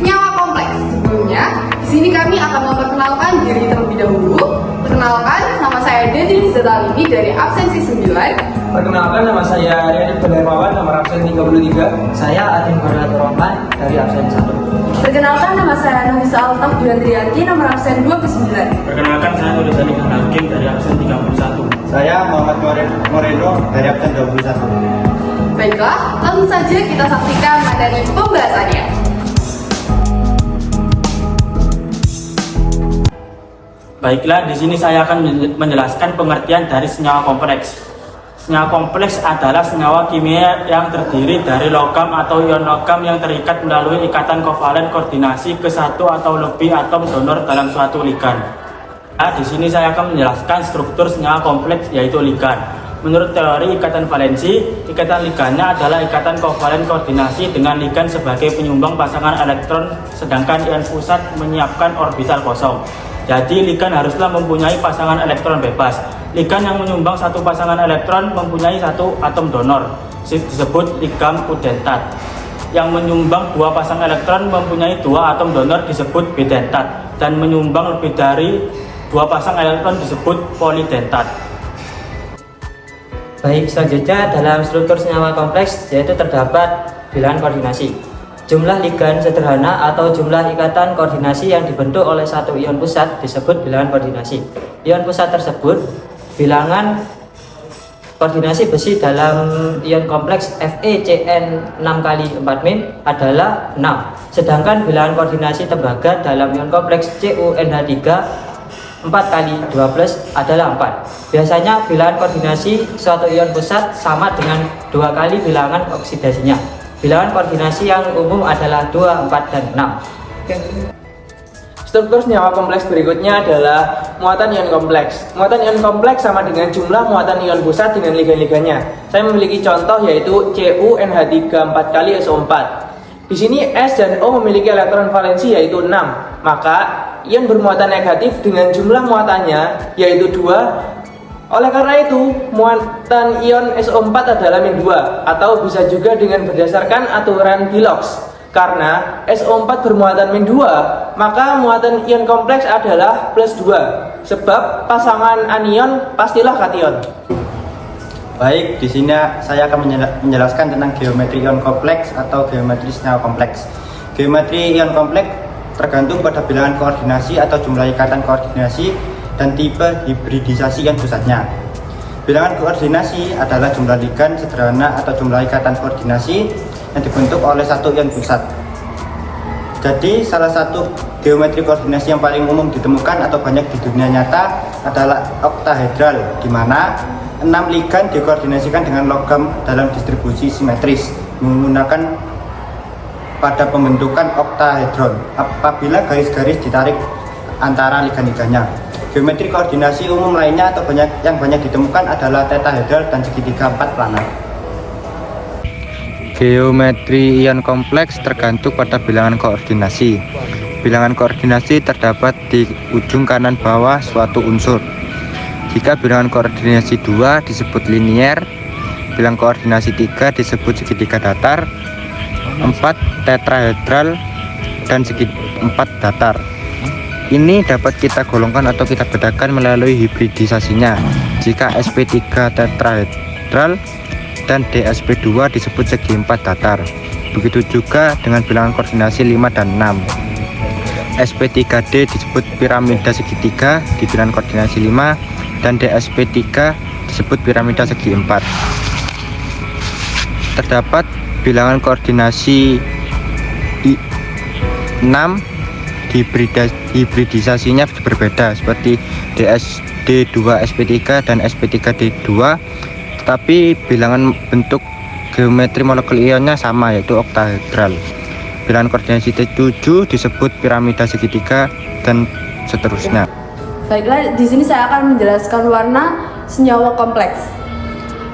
senyawa kompleks. Sebelumnya, di sini kami akan memperkenalkan diri terlebih dahulu. Perkenalkan, nama saya Dedri Zetalini dari absensi 9. Perkenalkan, nama saya Rian Hermawan, nomor absen 33. Saya Adin Barlatur Rahman dari absen 1. Perkenalkan, nama saya Nafisa Altaf Duyantriyanti, nomor absen 29. Perkenalkan, saya Nurizani Hakim dari absen 31. Saya Muhammad Moreno dari absen 21. Baiklah, langsung saja kita saksikan materi pembahasannya. Baiklah, di sini saya akan menjelaskan pengertian dari senyawa kompleks. Senyawa kompleks adalah senyawa kimia yang terdiri dari logam atau ion logam yang terikat melalui ikatan kovalen koordinasi ke satu atau lebih atom donor dalam suatu ligan. Nah, di sini saya akan menjelaskan struktur senyawa kompleks yaitu ligan. Menurut teori ikatan valensi, ikatan ligannya adalah ikatan kovalen koordinasi dengan ligan sebagai penyumbang pasangan elektron, sedangkan ion pusat menyiapkan orbital kosong. Jadi ligan haruslah mempunyai pasangan elektron bebas. Ligan yang menyumbang satu pasangan elektron mempunyai satu atom donor, disebut ligam kudentat. Yang menyumbang dua pasang elektron mempunyai dua atom donor, disebut bidentat. Dan menyumbang lebih dari dua pasang elektron disebut polidentat. Baik, selanjutnya dalam struktur senyawa kompleks yaitu terdapat bilangan koordinasi. Jumlah ligan sederhana atau jumlah ikatan koordinasi yang dibentuk oleh satu ion pusat disebut bilangan koordinasi. Ion pusat tersebut bilangan koordinasi besi dalam ion kompleks FeCN 6 kali 4 min adalah 6. Sedangkan bilangan koordinasi tembaga dalam ion kompleks CuNH3 4 kali 2+ adalah 4. Biasanya bilangan koordinasi suatu ion pusat sama dengan 2 kali bilangan oksidasinya. Bilangan koordinasi yang umum adalah 2, 4, dan 6. Struktur senyawa kompleks berikutnya adalah muatan ion kompleks. Muatan ion kompleks sama dengan jumlah muatan ion pusat dengan ligan-ligannya. Saya memiliki contoh yaitu CuNH3 4 kali SO4. Di sini S dan O memiliki elektron valensi yaitu 6. Maka ion bermuatan negatif dengan jumlah muatannya yaitu 2. Oleh karena itu, muatan ion SO4 adalah -2 atau bisa juga dengan berdasarkan aturan Bilox. Karena SO4 bermuatan -2, maka muatan ion kompleks adalah +2. Sebab pasangan anion pastilah kation. Baik, di sini saya akan menjelaskan tentang geometri ion kompleks atau geometri senyawa kompleks. Geometri ion kompleks tergantung pada bilangan koordinasi atau jumlah ikatan koordinasi dan tipe hibridisasi ion pusatnya. Bilangan koordinasi adalah jumlah ligan sederhana atau jumlah ikatan koordinasi yang dibentuk oleh satu ion pusat. Jadi salah satu geometri koordinasi yang paling umum ditemukan atau banyak di dunia nyata adalah oktahedral, di mana 6 ligan dikoordinasikan dengan logam dalam distribusi simetris menggunakan pada pembentukan oktahedron apabila garis-garis ditarik antara ligan-ligannya. Geometri koordinasi umum lainnya atau yang banyak ditemukan adalah tetahedral dan segitiga 4 planar. Geometri ion kompleks tergantung pada bilangan koordinasi. Bilangan koordinasi terdapat di ujung kanan bawah suatu unsur. Jika bilangan koordinasi 2 disebut linier, bilangan koordinasi 3 disebut segitiga datar, 4 tetrahedral, dan 4 datar. Ini dapat kita golongkan atau kita bedakan melalui hibridisasinya. Jika sp3 tetrahedral dan dsp2 disebut segi 4 datar. Begitu juga dengan bilangan koordinasi 5 dan 6. sp3d disebut piramida segitiga di bilangan koordinasi 5 dan dsp3 disebut piramida segi 4. Terdapat bilangan koordinasi 6 hibridisasinya berbeda seperti dsd2 sp3 dan sp3d2, tetapi bilangan bentuk geometri molekul ionnya sama yaitu oktahedral. Bilangan koordinasi 7 disebut piramida segitiga dan seterusnya. Baiklah, di sini saya akan menjelaskan warna senyawa kompleks.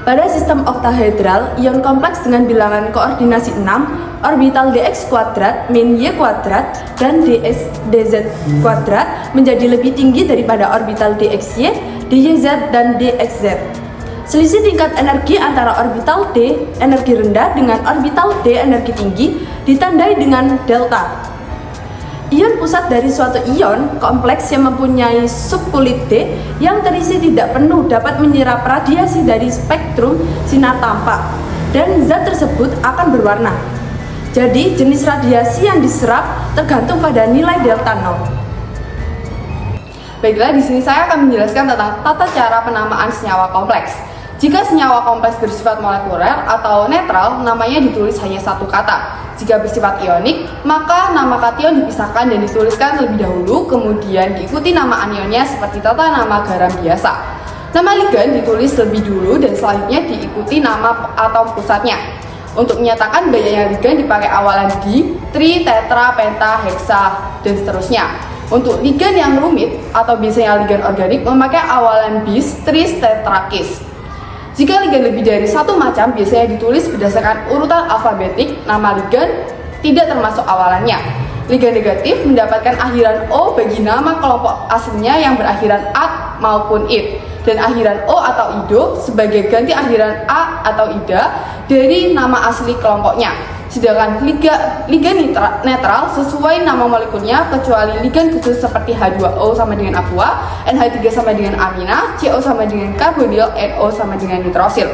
Pada sistem oktahedral, ion kompleks dengan bilangan koordinasi 6, orbital dx kuadrat min y kuadrat dan dz kuadrat menjadi lebih tinggi daripada orbital dxy, dyz dan dxz. Selisih tingkat energi antara orbital d energi rendah dengan orbital d energi tinggi ditandai dengan delta. Ion pusat dari suatu ion kompleks yang mempunyai subkulit D yang terisi tidak penuh dapat menyerap radiasi dari spektrum sinar tampak, dan zat tersebut akan berwarna. Jadi, jenis radiasi yang diserap tergantung pada nilai delta 0. Baiklah, di sini saya akan menjelaskan tentang tata cara penamaan senyawa kompleks. Jika senyawa kompleks bersifat molekuler atau netral, namanya ditulis hanya satu kata. Jika bersifat ionik, maka nama kation dipisahkan dan dituliskan terlebih dahulu, kemudian diikuti nama anionnya seperti tata nama garam biasa. Nama ligan ditulis lebih dulu dan selanjutnya diikuti nama atom pusatnya. Untuk menyatakan banyaknya ligan dipakai awalan di, tri, tetra, penta, heksa, dan seterusnya. Untuk ligan yang rumit atau biasanya ligan organik memakai awalan bis, tris, tetrakis. Jika ligan lebih dari satu macam, biasanya ditulis berdasarkan urutan alfabetik, nama ligan tidak termasuk awalannya. Ligan negatif mendapatkan akhiran O bagi nama kelompok aslinya yang berakhiran at maupun it, dan akhiran O atau ido sebagai ganti akhiran a atau ida dari nama asli kelompoknya. Sedangkan ligan netral sesuai nama molekulnya kecuali ligan khusus seperti H2O sama dengan aqua, NH3 sama dengan amina, CO sama dengan karbonil, NO sama dengan nitrosil.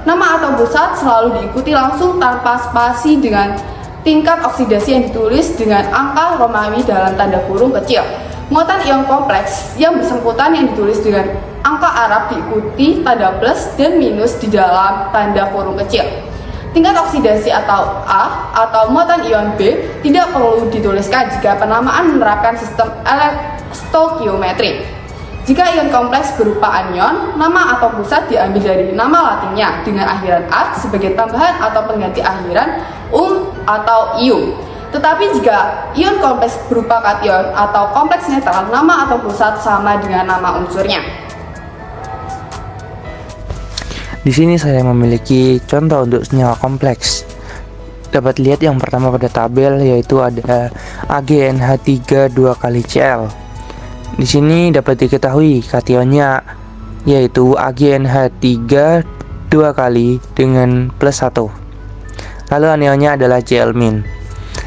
Nama atom pusat selalu diikuti langsung tanpa spasi dengan tingkat oksidasi yang ditulis dengan angka Romawi dalam tanda kurung kecil. Muatan ion kompleks yang bersangkutan yang ditulis dengan angka Arab diikuti tanda plus dan minus di dalam tanda kurung kecil. Tingkat oksidasi atau A atau muatan ion B tidak perlu dituliskan jika penamaan menerapkan sistem elektokiometri. Jika ion kompleks berupa anion, nama atom pusat diambil dari nama latinnya dengan akhiran -art sebagai tambahan atau pengganti akhiran atau ium. Tetapi jika ion kompleks berupa kation atau kompleks netral, nama atom pusat sama dengan nama unsurnya. Di sini saya memiliki contoh untuk senyawa kompleks. Dapat lihat yang pertama pada tabel, yaitu ada AgNH3 2 kali Cl. Di sini dapat diketahui kationnya yaitu AgNH3 2 kali dengan plus 1. Lalu anionnya adalah Cl-.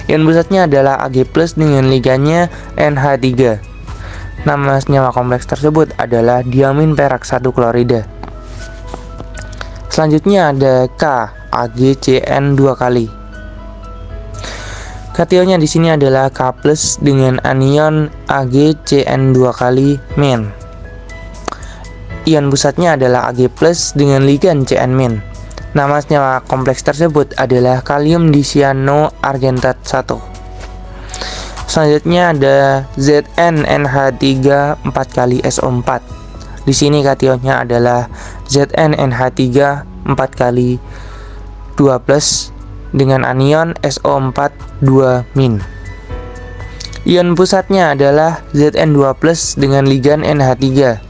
Ion pusatnya adalah Ag+ dengan ligannya NH3. Nama senyawa kompleks tersebut adalah diamin perak 1 klorida. Selanjutnya ada K, AgCN 2 kali. Kationnya di sini adalah K+ dengan anion AgCN 2 kali -. Ion pusatnya adalah Ag+ dengan ligan Cn-. Nama senyawa kompleks tersebut adalah kalium dicyanoargentat 1. Selanjutnya ada ZnNH3 4 kali SO4. Di sini kationnya adalah ZnNH3 4 kali 2+ dengan anion SO4 2-. Ion pusatnya adalah Zn2+ dengan ligan NH3.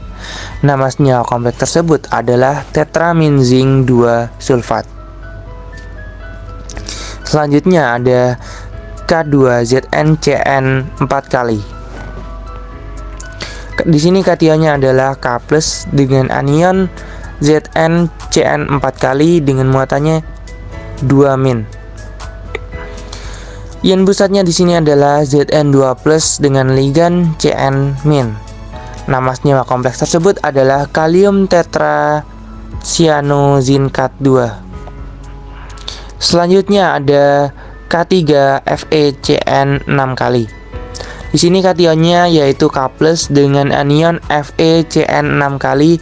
Nama senyawa kompleks tersebut adalah tetramin zinc 2 sulfat. Selanjutnya ada K2ZnCN 4 kali. Di sini kationnya adalah K+ dengan anion ZnCN 4 kali dengan muatannya 2-. Ion pusatnya di sini adalah Zn2+ dengan ligan Cn-. Nama senyawa kompleks tersebut adalah kalium tetracyanozincat 2. Selanjutnya ada K3FeCN 6 kali. Di sini kationnya yaitu K+ dengan anion FeCN 6 kali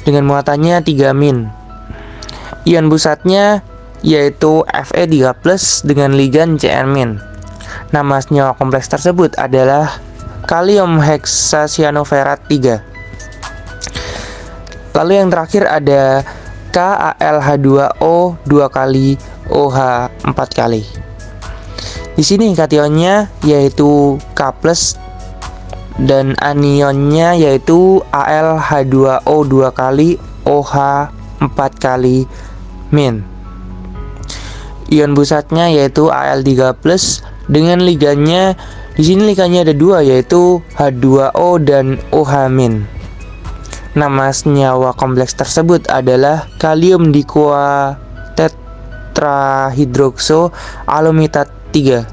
dengan muatannya 3-. Ion pusatnya yaitu Fe3+ dengan ligan Cn-. Nama senyawa kompleks tersebut adalah kalium heksacyanoferat 3. Lalu yang terakhir ada KAlH2O 2 kali OH 4 kali. Di sini kationnya yaitu K+ dan anionnya yaitu AlH2O 2 kali OH 4 kali -. Ion pusatnya yaitu Al3+ dengan ligannya, di sini ligannya ada 2 yaitu H2O dan OH-. Nama senyawa kompleks tersebut adalah kalium dikuatetrahidroxo alumitat 3.